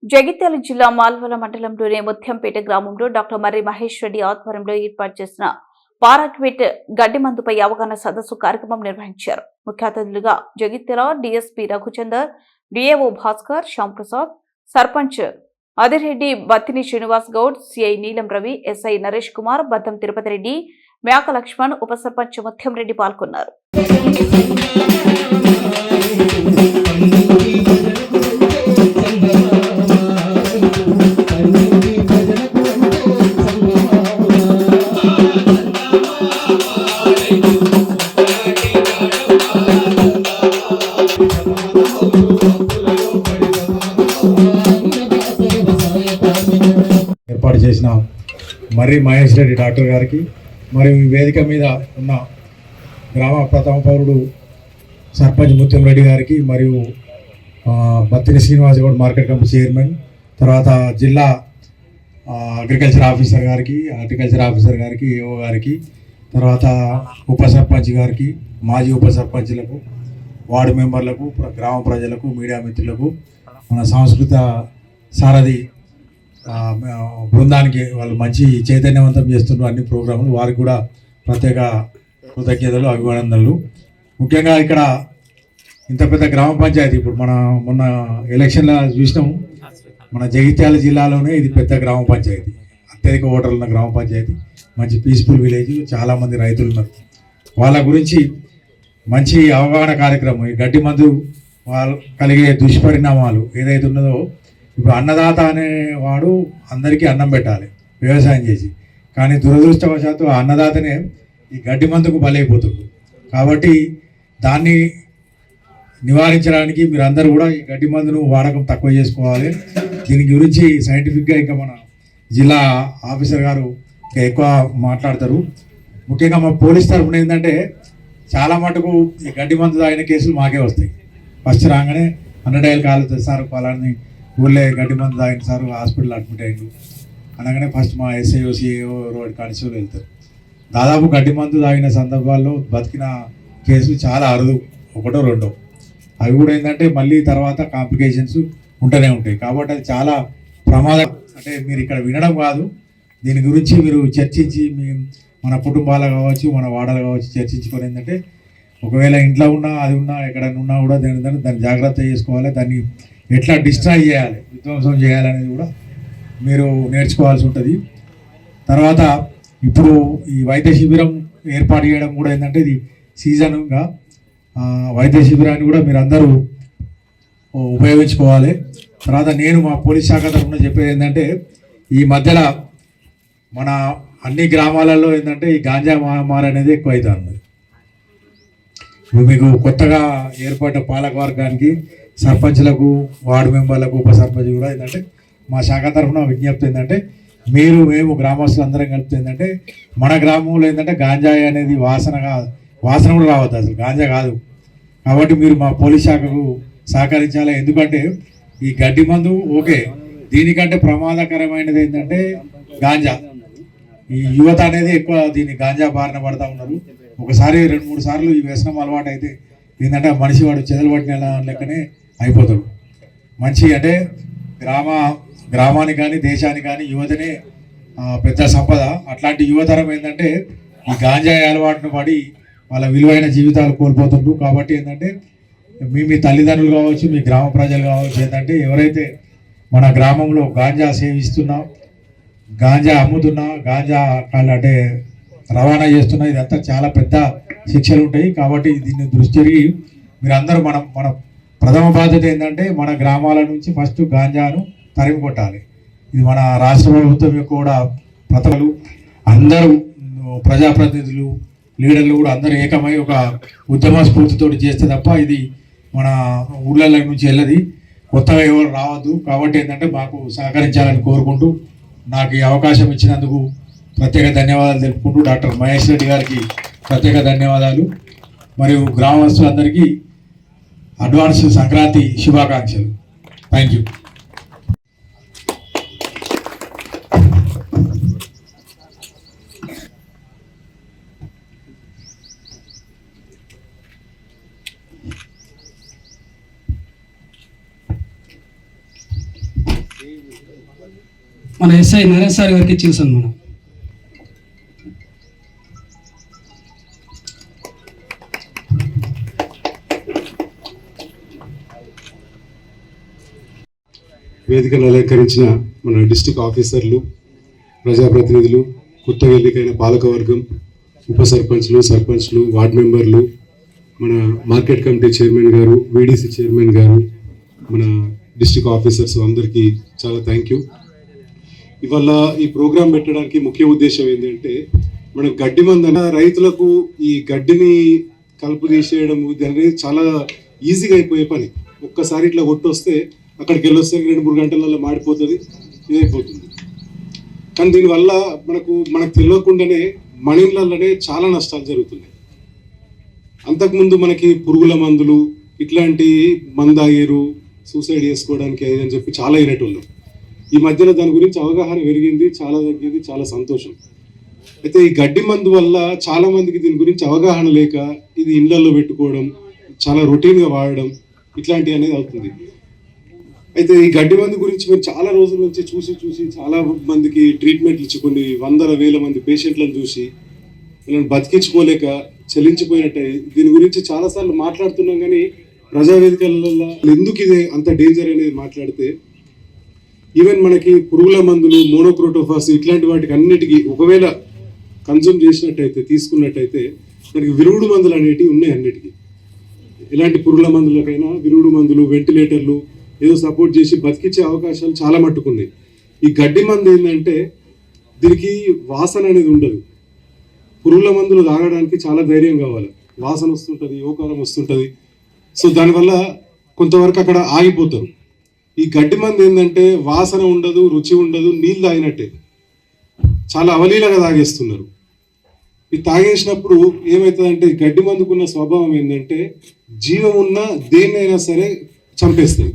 జగిత్యాల జిల్లా మాల్వల మండలంలోని ముత్యంపేట గ్రామంలో డాక్టర్ మర్రి మహేష్ రెడ్డి ఆధ్వర్యంలో ఏర్పాటు చేసిన పారాక్విట్ గడ్డి మందుపై అవగాహన సదస్సు కార్యక్రమం నిర్వహించారు. ముఖ్య అతిథులుగా Jagtial DSP Raghuchander, DAO Bhaskar, Shyamprasad, sarpanch Adireddy, Battini Srinivas Goud, CI నీలం రవి, ఎస్ఐ నరేష్ కుమార్, బద్దం తిరుపతి రెడ్డి, మేక లక్ష్మణ్, ఉప సర్పంచ్ ముత్యం రెడ్డి పాల్గొన్నారు. ఏర్పాటు చేసిన మర్రి మహేష్ రెడ్డి డాక్టర్ గారికి మరియు ఈ వేదిక మీద ఉన్న గ్రామ ప్రథమ పౌరుడు సర్పంచ్ ముత్యం రెడ్డి గారికి మరియు Battini Srinivas Goud market committee chairman, తర్వాత జిల్లా అగ్రికల్చర్ ఆఫీసర్ గారికి, ఏఓ గారికి, తర్వాత ఉప సర్పంచ్ గారికి, మాజీ ఉప సర్పంచ్లకు, వార్డు మెంబర్లకు, గ్రామ ప్రజలకు, మీడియా మిత్రులకు, మన సంస్కృత సారథి బృందానికి వాళ్ళు మంచి చైతన్యవంతం చేస్తున్నారు అన్ని ప్రోగ్రాములు. వారికి కూడా ప్రత్యేక కృతజ్ఞతలు, అభినందనలు. ముఖ్యంగా ఇక్కడ ఇంత పెద్ద గ్రామ పంచాయతీ, ఇప్పుడు మొన్న ఎలక్షన్లో చూసినాము, మన జగిత్యాల జిల్లాలోనే ఇది పెద్ద గ్రామ పంచాయతీ, అత్యధిక ఓటర్లు ఉన్న గ్రామ పంచాయతీ, మంచి పీస్ఫుల్ విలేజ్, చాలామంది రైతులు ఉన్నారు. వాళ్ళ గురించి మంచి అవగాహన కార్యక్రమం. ఈ గడ్డి మందు వాళ్ళు కలిగే దుష్పరిణామాలు ఏదైతే ఉన్నదో, ఇప్పుడు అన్నదాత అనేవాడు అందరికీ అన్నం పెట్టాలి వ్యవసాయం చేసి, కానీ దురదృష్టవశాత్తు ఆ అన్నదాతనే ఈ గడ్డి మందుకు బలైపోతుంది. కాబట్టి దాన్ని నివారించడానికి మీరందరూ కూడా ఈ గడ్డి మందును వాడకం తక్కువ చేసుకోవాలి. దీని గురించి సైంటిఫిక్గా ఇంకా మన జిల్లా ఆఫీసర్ గారు ఇంకా ఎక్కువ మాట్లాడతారు. ముఖ్యంగా మా పోలీస్ తరఫున ఏంటంటే చాలా మటుకు ఈ గడ్డి మందు తాగిన కేసులు మాకే వస్తాయి. ఫస్ట్ రాగానే 100 డైల్ కాలు సార్ పలాని ఊళ్ళో గడ్డి మందు తాగిన సార్ హాస్పిటల్ అడ్మిట్ అయ్యారు అనగానే ఫస్ట్ మా ఎస్ఐఓ, సిఐఓ, రోడ్ కానిస్టేబుల్ వెళ్తారు. దాదాపు గడ్డి మందు తాగిన సందర్భాల్లో బతికిన కేసులు చాలా అరుదు, 1, 2. అవి కూడా ఏంటంటే మళ్ళీ తర్వాత కాంప్లికేషన్స్ ఉంటూనే ఉంటాయి. కాబట్టి అది చాలా ప్రమాదం. అంటే మీరు ఇక్కడ వినడం కాదు, దీని గురించి మీరు చర్చించి మన కుటుంబాలు కావచ్చు, మన వాడలు కావచ్చు చర్చించుకొని ఏంటంటే ఒకవేళ ఇంట్లో ఉన్నా, అది ఉన్నా, ఎక్కడైనా ఉన్నా కూడా దాన్ని జాగ్రత్త చేసుకోవాలి. దాన్ని ఎట్లా డిస్ట్రాయ్ చేయాలి, విధ్వంసం చేయాలనేది కూడా మీరు నేర్చుకోవాల్సి ఉంటుంది. తర్వాత ఇప్పుడు ఈ వైద్య శిబిరం ఏర్పాటు చేయడం కూడా ఏంటంటే ఇది సీజన్గా వైద్య శిబిరాన్ని కూడా మీరు అందరూ ఉపయోగించుకోవాలి. తర్వాత నేను మా పోలీస్ శాఖ తరఫున చెప్పేది ఏంటంటే ఈ మధ్యలో మన అన్ని గ్రామాలలో ఏంటంటే ఈ గాంజా మహమ్మారి అనేది ఎక్కువ అవుతుంది. ఇప్పుడు మీకు కొత్తగా ఏర్పడిన పాలక వర్గానికి, సర్పంచ్లకు, వార్డు మెంబర్లకు, ఉప సర్పంచ్ కూడా ఏంటంటే మా శాఖ తరఫున విజ్ఞప్తి ఏంటంటే మేము గ్రామస్తులు అందరం కలిపి ఏంటంటే మన గ్రామంలో ఏంటంటే గాంజాయి అనేది వాసన కూడా రావద్దు, అసలు గాంజా కాదు. కాబట్టి మీరు మా పోలీస్ శాఖకు సహకరించాలి. ఎందుకంటే ఈ గడ్డి మందు ఓకే, దీనికంటే ప్రమాదకరమైనది ఏంటంటే గాంజా. ఈ యువత అనేది ఎక్కువ దీన్ని గాంజా బారిన పడతా ఉన్నారు. ఒకసారి 2-3 సార్లు ఈ వ్యసనం అలవాటు అయితే ఏంటంటే మనిషి వాడు చెదలు పట్టిన లెక్కనే అయిపోతాడు. మంచి అంటే గ్రామానికి కానీ దేశానికి కానీ యువతనే పెద్ద సంపద. అట్లాంటి యువతరం ఏంటంటే ఈ గాంజాయి అలవాటును పడి వాళ్ళ విలువైన జీవితాలు కోల్పోతుండ్రు. కాబట్టి ఏంటంటే మీ తల్లిదండ్రులు కావచ్చు, మీ గ్రామ ప్రజలు కావచ్చు, ఏంటంటే ఎవరైతే మన గ్రామంలో గాంజా సేవిస్తున్నా, గాంజా అమ్ముతున్నా, గాంజా అంటే రవాణా చేస్తున్నా, ఇదంతా చాలా పెద్ద శిక్షలు ఉంటాయి. కాబట్టి దీన్ని దృష్టి తిరిగి మీరందరూ మన ప్రథమ బాధ్యత ఏంటంటే మన గ్రామాల నుంచి ఫస్ట్ గాంజాను తరిమి కొట్టాలి. ఇది మన రాష్ట్ర ప్రభుత్వం యొక్క కూడా ప్రతలు అందరూ ప్రజాప్రతినిధులు, లీడర్లు కూడా అందరూ ఏకమై ఒక ఉద్యమ స్ఫూర్తితో చేస్తే తప్ప ఇది మన ఊళ్ళ నుంచి వెళ్ళది, కొత్తగా ఎవరు రావద్దు. కాబట్టి ఏంటంటే మాకు సహకరించాలని కోరుకుంటూ నాకు ఈ అవకాశం ఇచ్చినందుకు ప్రత్యేక ధన్యవాదాలు తెలుపుకుంటూ డాక్టర్ మహేష్ రెడ్డి గారికి ప్రత్యేక ధన్యవాదాలు. మరియు గ్రామస్తులందరికీ అడ్వాన్స్ సంక్రాంతి శుభాకాంక్షలు. Thank you. మన ఎస్ఐ నరేష్ సార్ గారికి ఇచ్చేసాను మనం. వేదికను అలంకరించిన మన డిస్టిక్ ఆఫీసర్లు, ప్రజాప్రతినిధులు, కొత్తగా ఎన్నికైన పాలకవర్గం, ఉప సర్పంచ్లు, సర్పంచ్లు, వార్డ్ మెంబర్లు, మన మార్కెట్ కమిటీ చైర్మన్ గారు, వీడీసీ చైర్మన్ గారు, మన డిస్టిక్ ఆఫీసర్స్ అందరికీ చాలా థ్యాంక్ యూ. ఇవాళ ఈ ప్రోగ్రాం పెట్టడానికి ముఖ్య ఉద్దేశం ఏంటంటే, మన గడ్డి మందన రైతులకు ఈ గడ్డిని కలుపు తీసేయడం అనేది చాలా ఈజీగా అయిపోయే పని. ఒక్కసారి ఇట్లా కొట్టొస్తే అక్కడికి వెళ్ళొస్తే 2-3 గంటలలో మాడిపోతుంది, ఇదైపోతుంది. కానీ దీనివల్ల మనకు తెలియకుండానే మన ఇళ్ళలోనే చాలా నష్టాలు జరుగుతున్నాయి. అంతకుముందు మనకి పురుగుల మందులు ఇట్లాంటి మందాగిరు సూసైడ్ చేసుకోవడానికి అని చెప్పి చాలా అయినట్టున్నాం. ఈ మధ్యలో దాని గురించి అవగాహన పెరిగింది, చాలా తగ్గింది, చాలా సంతోషం. అయితే ఈ గడ్డి మందు వల్ల చాలా మందికి దీని గురించి అవగాహన లేక ఇది ఇళ్లలో పెట్టుకోవడం, చాలా రొటీన్గా వాడడం ఇట్లాంటివి అనేది అవుతుంది. అయితే ఈ గడ్డి మందు గురించి మేము చాలా రోజుల నుంచి చూసి చాలా మందికి ట్రీట్మెంట్లు ఇచ్చి కొన్ని 100,000 మంది పేషెంట్లను చూసి వీళ్ళని బతికించుకోలేక చెల్లించిపోయినట్టే దీని గురించి చాలాసార్లు మాట్లాడుతున్నాం. కానీ ప్రజావేదికలలో ఎందుకు ఇది అంత డేంజర్ అనేది మాట్లాడితే, ఈవెన్ మనకి పురుగుల మందులు, మోనోక్రోటోఫాస్ ఇట్లాంటి వాటికి అన్నిటికీ ఒకవేళ కన్జ్యూమ్ చేసినట్టయితే, తీసుకున్నట్టయితే దానికి విరుగుడు మందులు అనేటివి ఉన్నాయి. అన్నిటికీ ఇలాంటి పురుగుల మందులకైనా విరుగుడు మందులు, వెంటిలేటర్లు ఏదో సపోర్ట్ చేసి బతికించే అవకాశాలు చాలా మట్టుకున్నాయి. ఈ గడ్డి మందు ఏంటంటే దీనికి వాసన అనేది ఉండదు. పురుగుల మందులు తాగడానికి చాలా ధైర్యం కావాలి, వాసన వస్తుంటుంది, యోకారం వస్తుంటుంది. సో దానివల్ల కొంతవరకు అక్కడ ఆగిపోతారు. ఈ గడ్డి మందు ఏంటంటే వాసన ఉండదు, రుచి ఉండదు, నీళ్ళు తాగినట్టే చాలా అవలీలగా తాగేస్తున్నారు. ఇది తాగేసినప్పుడు ఏమవుతుందంటే, గడ్డి మందుకున్న స్వభావం ఏంటంటే జీవం ఉన్న దేన్నైనా సరే చంపేస్తుంది.